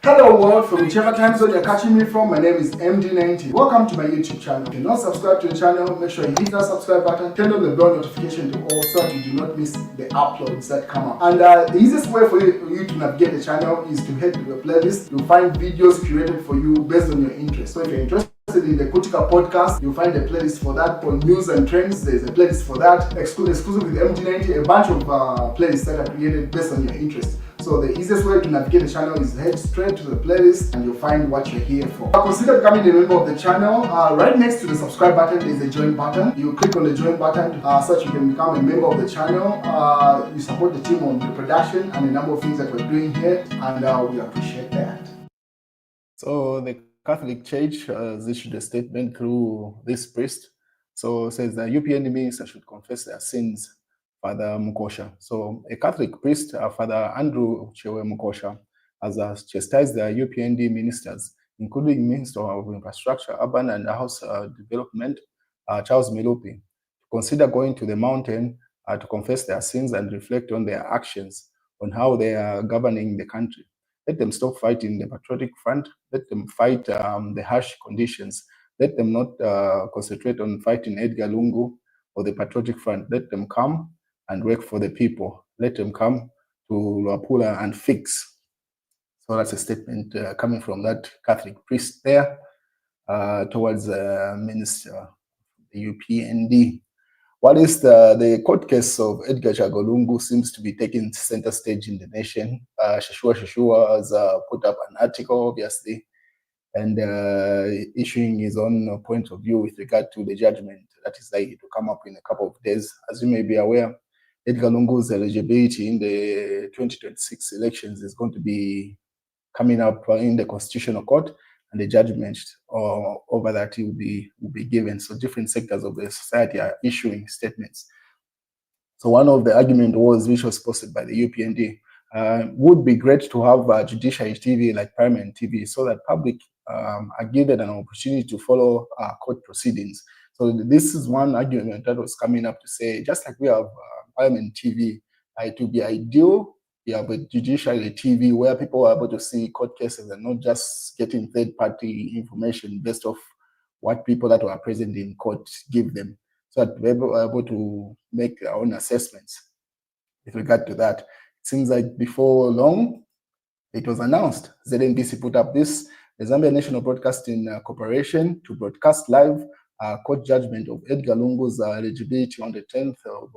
Hello world, from whichever time zone you're catching me from, my name is MD90. Welcome to my YouTube channel. If you're not subscribed to the channel, make sure you hit that subscribe button, turn on the bell notification to all so that you do not miss the uploads that come up. And the easiest way for you to navigate the channel is to head to the playlist. You'll find videos curated for you based on your interest. So if you're interested in the ConCourt podcast, you'll find a playlist for that. For news and trends, there's a playlist for that. Exclusive with MD90, a bunch of playlists that are created based on your interest. So the easiest way to navigate the channel is head straight to the playlist and you'll find what you're here for. Consider becoming a member of the channel. Right next to the subscribe button is the join button. You click on the join button so that you can become a member of the channel. You support the team on the production and a number of things that we're doing here, and we appreciate that. So the Catholic Church has issued a statement through this priest. So it says the UPND minister should confess their sins. Father Mukosha. So a Catholic priest, Father Andrew Chewe Mukosha, has chastised the UPND ministers, including Minister of Infrastructure, Urban and House Development, Charles Milupi, to consider going to the mountain to confess their sins and reflect on their actions, on how they are governing the country. Let them stop fighting the patriotic front. Let them fight the harsh conditions. Let them not concentrate on fighting Edgar Lungu or the patriotic front. Let them come and work for the people. Let them come to Luapula and fix. So that's a statement coming from that Catholic priest there towards the minister, the UPND. What is the court case of Edgar Lungu seems to be taking center stage in the nation. Shashua has put up an article, obviously, and issuing his own point of view with regard to the judgment that is likely to come up in a couple of days. As you may be aware, Edgar Lungu's eligibility in the 2026 elections is going to be coming up in the Constitutional Court, and the judgment over that will be given. So different sectors of the society are issuing statements. So one of the argument which was posted by the UPND, would be great to have judiciary TV like Parliament TV, so that public are given an opportunity to follow court proceedings. So this is one argument that was coming up to say, just like we have Parliament TV, it would be ideal we have a judiciary TV where people are able to see court cases and not just getting third-party information based off what people that were present in court give them, so that we're able to make our own assessments with regard to that. It seems like before long, it was announced, ZNBC put up this, the Zambia National Broadcasting Corporation to broadcast live court judgment of Edgar Lungu's eligibility on the 10th of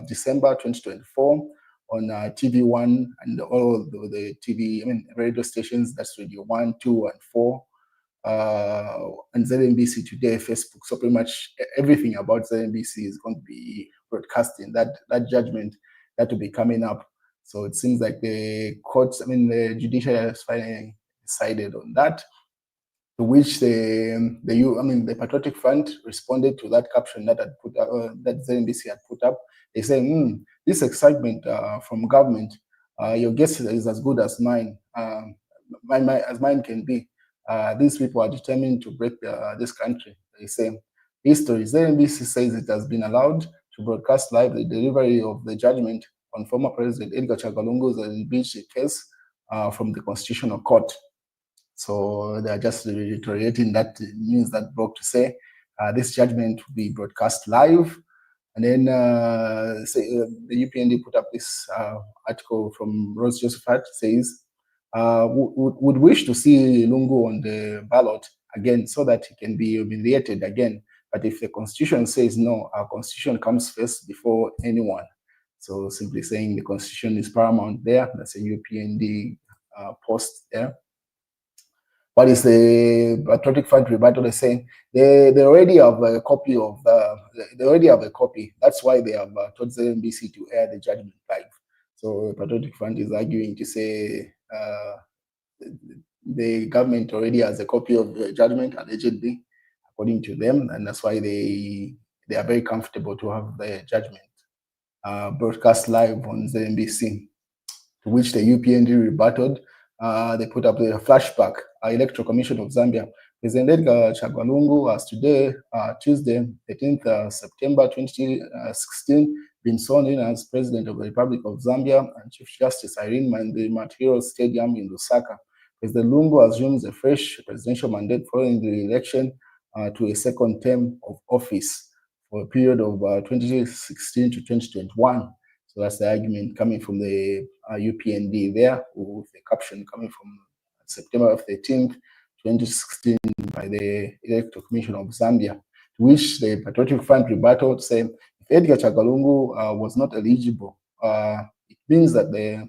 December 2024 on TV1 and all the TV, radio stations, that's Radio 1, 2, and 4, and ZNBC Today, Facebook. So pretty much everything about ZNBC is going to be broadcasting that judgment that will be coming up. So it seems like the courts, the judiciary has finally decided on that, to which the Patriotic Front responded to that caption that had put that ZNBC had put up. They say, this excitement from government, your guess is as good as mine, as mine can be. These people are determined to break this country. They say, history. ZNBC says it has been allowed to broadcast live the delivery of the judgment on former President Edgar Lungu's eligibility case from the Constitutional Court. So they are just reiterating that news that broke to say this judgment will be broadcast live. And then the UPND put up this article from Rose Josephat, says, would wish to see Lungu on the ballot again so that he can be humiliated again. But if the Constitution says no, our Constitution comes first before anyone. So simply saying the Constitution is paramount there. That's a UPND post there. What is the Patriotic Front rebuttal? They're saying they already have a copy of they already have a copy. That's why they have told ZNBC to air the judgment live. So the Patriotic Front is arguing to say the government already has a copy of the judgment, allegedly, according to them, and that's why they are very comfortable to have the judgment broadcast live on ZNBC. To which the UPND rebutted. They put up the flashback. Electoral Commission of Zambia. President Edgar Lungu has today, Tuesday, 18th September 2016, been sworn in as President of the Republic of Zambia and Chief Justice Irene Mandela Stadium in Lusaka. President Lungu assumes a fresh presidential mandate following the election to a second term of office for a period of 2016 to 2021. So that's the argument coming from the UPND there, with the caption coming from September 13th, 2016 by the Electoral Commission of Zambia, to which the Patriotic Front rebutted, saying if Edgar Chagalungu was not eligible, it means that the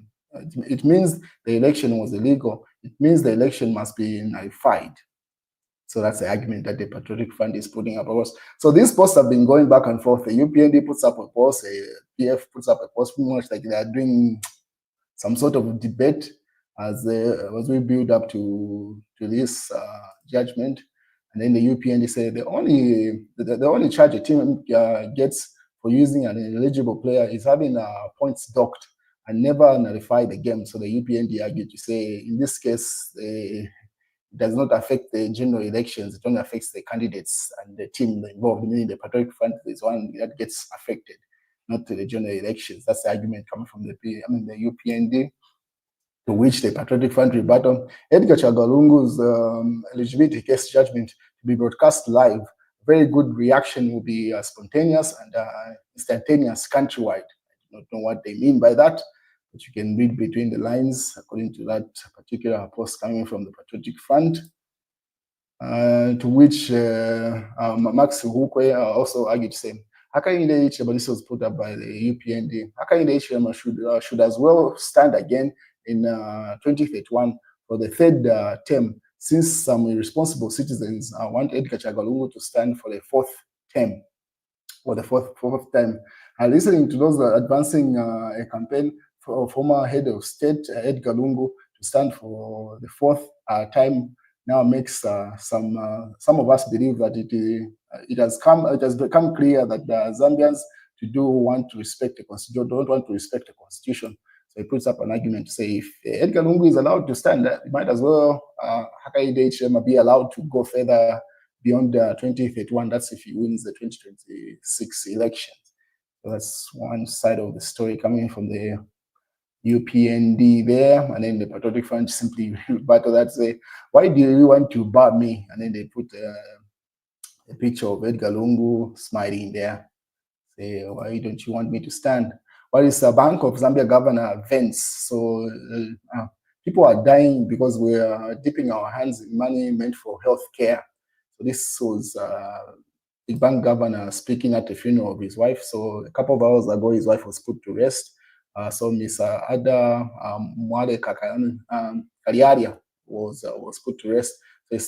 election was illegal. It means the election must be nullified. So that's the argument that the Patriotic Front is putting up. So these posts have been going back and forth. The UPND puts up a post, the PF puts up a post, pretty much like they are doing some sort of debate as we build up to this judgment. And then the UPND say the only charge a team gets for using an ineligible player is having points docked and never nullify the game. So the UPND argued to say, in this case, it does not affect the general elections. It only affects the candidates and the team involved, meaning the Patriotic Front is one that gets affected, not the general elections. That's the argument coming from the UPND, to which the Patriotic Front rebutted. Edgar Chagalungu's eligibility case judgment to be broadcast live. Very good reaction will be spontaneous and instantaneous countrywide. I do not know what they mean by that, but you can read between the lines according to that particular post coming from the Patriotic Front. To which Max Hukwe also argued the same. Hakainde Hichilema, this was put up by the UPND. Hakainde Hichilema should as well stand again in 2031 for the third term, since some irresponsible citizens want Edgar Chagalungu to stand for the fourth term, or the fourth time. Listening to those advancing a campaign for former head of state Edgar Lungu to stand for the fourth time now makes some of us believe that it has become clear that the Zambians don't want to respect the constitution. So he puts up an argument to say if Edgar Lungu is allowed to stand, it might as well Hakainde Hichilema be allowed to go further beyond 2031. That's if he wins the 2026 elections. So that's one side of the story coming from the UPND there, and then the Patriotic Front simply battle that, say, why do you want to bar me? And then they put a picture of Edgar Lungu smiling there. Say, why don't you want me to stand? Well, it's a Bank of Zambia governor events. So people are dying because we are dipping our hands in money meant for health care. So this was the bank governor speaking at the funeral of his wife. So a couple of hours ago, his wife was put to rest. So Miss Ada Mwale Kariaria was put to rest. So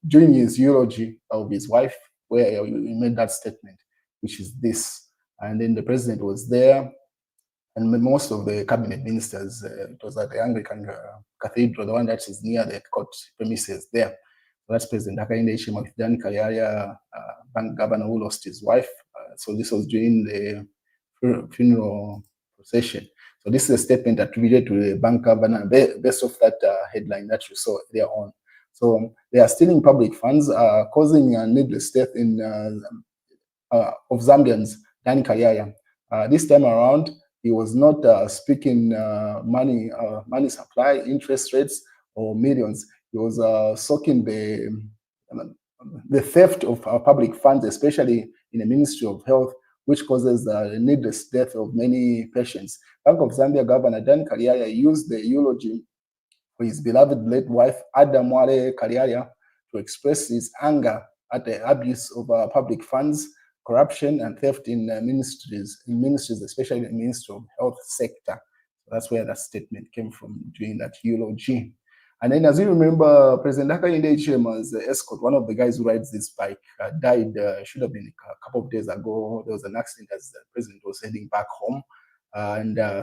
during his eulogy of his wife, where he made that statement, which is this. And then the president was there, and most of the cabinet ministers, it was at the Anglican Cathedral, the one that is near the court premises there. So that's President Hakainde Hichilema with Dan Kariaria, bank governor who lost his wife. So this was during the funeral procession. So this is a statement attributed to the bank governor based off that headline that you saw there on. So they are stealing public funds, causing a needless death of Zambians. Dan Kariaria. This time around, he was not speaking money supply, interest rates, or millions. He was soaking the theft of public funds, especially in the Ministry of Health, which causes the needless death of many patients. Bank of Zambia Governor Dan Kariaria used the eulogy for his beloved late wife, Ada Mwale Kariaria, to express his anger at the abuse of public funds, corruption, and theft in ministries, especially the Ministry of Health sector. So that's where that statement came from during that eulogy. And then, as you remember, President Hakainde Hichilema's escort, one of the guys who rides this bike, died, should have been a couple of days ago. There was an accident as the president was heading back home.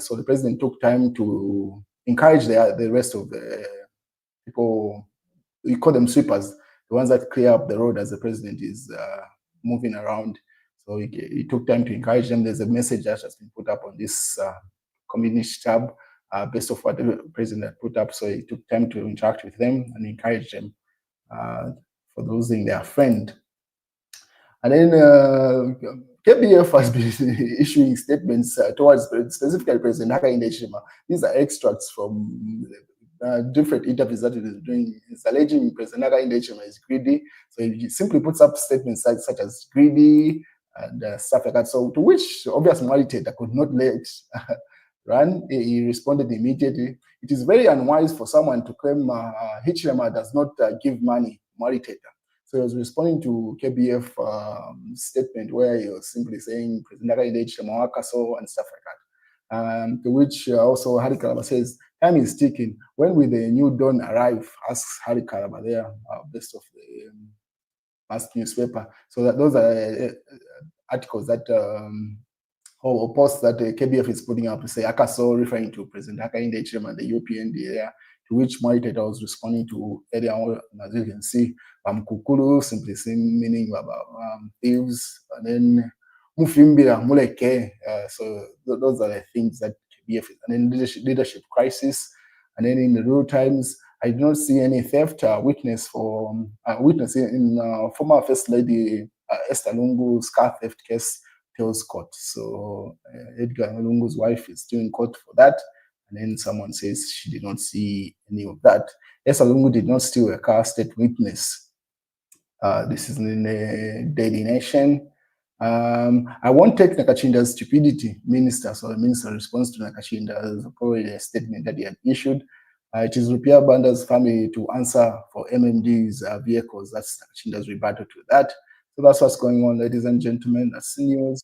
So the president took time to encourage the rest of the people, we call them sweepers, the ones that clear up the road as the president is moving around. So he took time to encourage them. There's a message that has been put up on this community tab based off what the president had put up. So he took time to interact with them and encourage them for losing their friend. And then KBF has been issuing statements towards specifically President Hakainde Hichilema. These are extracts from different interviews that he is doing, is alleging President Hakainde is greedy. So he simply puts up statements such as greedy and stuff like that. So to which obvious Mwaliteta could not let run. He responded immediately. It is very unwise for someone to claim Hichilema does not give money, Mwaliteta. So he was responding to KBF statement where he was simply saying President Hakainde Hichilema and stuff like that. To which also Hari Kalaba says, time is ticking. When will the new dawn arrive? Asks Hari Kalaba there, best of the last newspaper. So that those are articles that or posts that the KBF is putting up to say Akaso, referring to President Hakainde Hichilema and the UPND there, to which Mwaliteta was responding to earlier on, as you can see, Kukuru, simply saying meaning about thieves, and then Mufimbira, Muleke. So those are the things that KBF is. And then leadership crisis. And then in the real times, I do not see any theft witness in former First Lady Esther Lungu's car theft case tells court. So Edgar Lungu's wife is still in court for that. And then someone says she did not see any of that. Esther Lungu did not steal a car, state witness. This is in the Daily Nation. I won't take Nakachinda's stupidity, minister. So the minister responds to Nakachinda's probably a statement that he had issued. It is Rupiah Banda's family to answer for MMD's vehicles. That's Nakachinda's rebuttal to that. So that's what's going on, ladies and gentlemen. That's news.